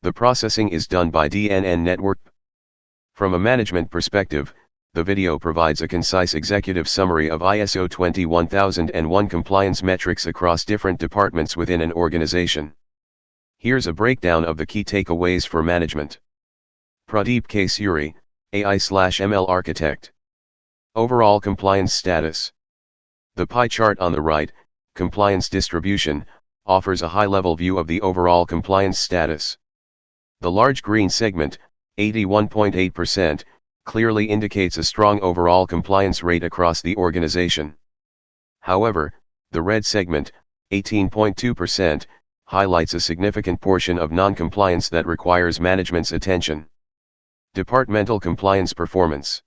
The processing is done by DNN network. From a management perspective, the video provides a concise executive summary of ISO 21001 compliance metrics across different departments within an organization. Here's a breakdown of the key takeaways for management. Pradeep K. Suri, AI/ML Architect. Overall compliance status. The pie chart on the right, compliance distribution, offers a high-level view of the overall compliance status. The large green segment, 81.8%, clearly indicates a strong overall compliance rate across the organization. However, the red segment, 18.2%, highlights a significant portion of non-compliance that requires management's attention. Departmental compliance performance.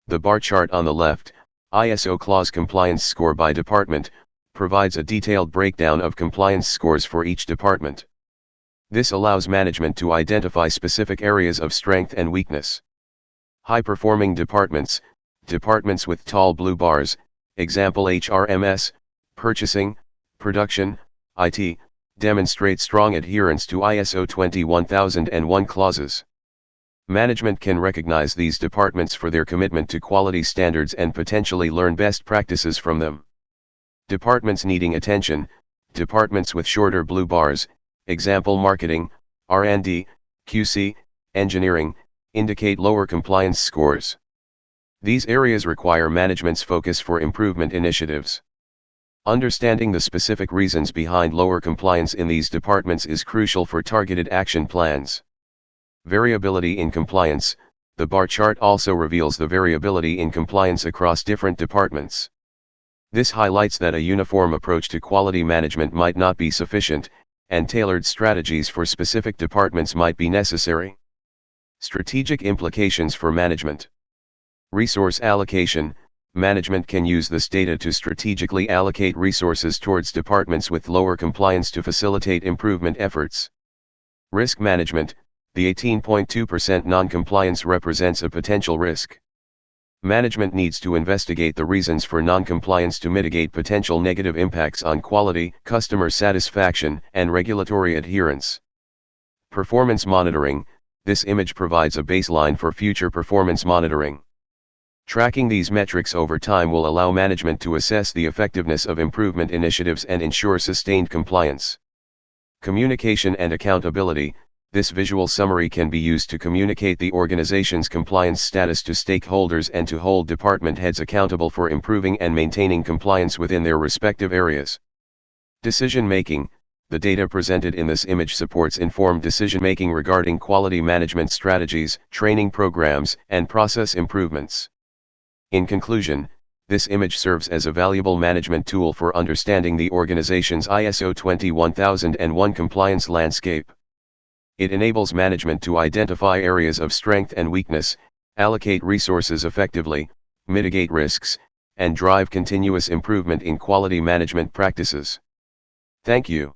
The bar chart on the left, ISO clause compliance score by department, provides a detailed breakdown of compliance scores for each department. This allows management to identify specific areas of strength and weakness. High-performing departments, departments with tall blue bars, example HRMS, purchasing, production, IT, demonstrate strong adherence to ISO 21001 clauses. Management can recognize these departments for their commitment to quality standards and potentially learn best practices from them. Departments needing attention, departments with shorter blue bars, example marketing, R&D, QC, engineering, indicate lower compliance scores. These areas require management's focus for improvement initiatives. Understanding the specific reasons behind lower compliance in these departments is crucial for targeted action plans. Variability in compliance. The bar chart also reveals the variability in compliance across different departments. This highlights that a uniform approach to quality management might not be sufficient, and tailored strategies for specific departments might be necessary. Strategic implications for management. Resource allocation. Management can use this data to strategically allocate resources towards departments with lower compliance to facilitate improvement efforts. Risk management. The 18.2% non-compliance represents a potential risk. Management needs to investigate the reasons for non-compliance to mitigate potential negative impacts on quality, customer satisfaction, and regulatory adherence. Performance monitoring. This image provides a baseline for future performance monitoring. Tracking these metrics over time will allow management to assess the effectiveness of improvement initiatives and ensure sustained compliance. Communication and accountability. This visual summary can be used to communicate the organization's compliance status to stakeholders and to hold department heads accountable for improving and maintaining compliance within their respective areas. Decision-making. The data presented in this image supports informed decision-making regarding quality management strategies, training programs, and process improvements. In conclusion, this image serves as a valuable management tool for understanding the organization's ISO 21001 compliance landscape. It enables management to identify areas of strength and weakness, allocate resources effectively, mitigate risks, and drive continuous improvement in quality management practices. Thank you.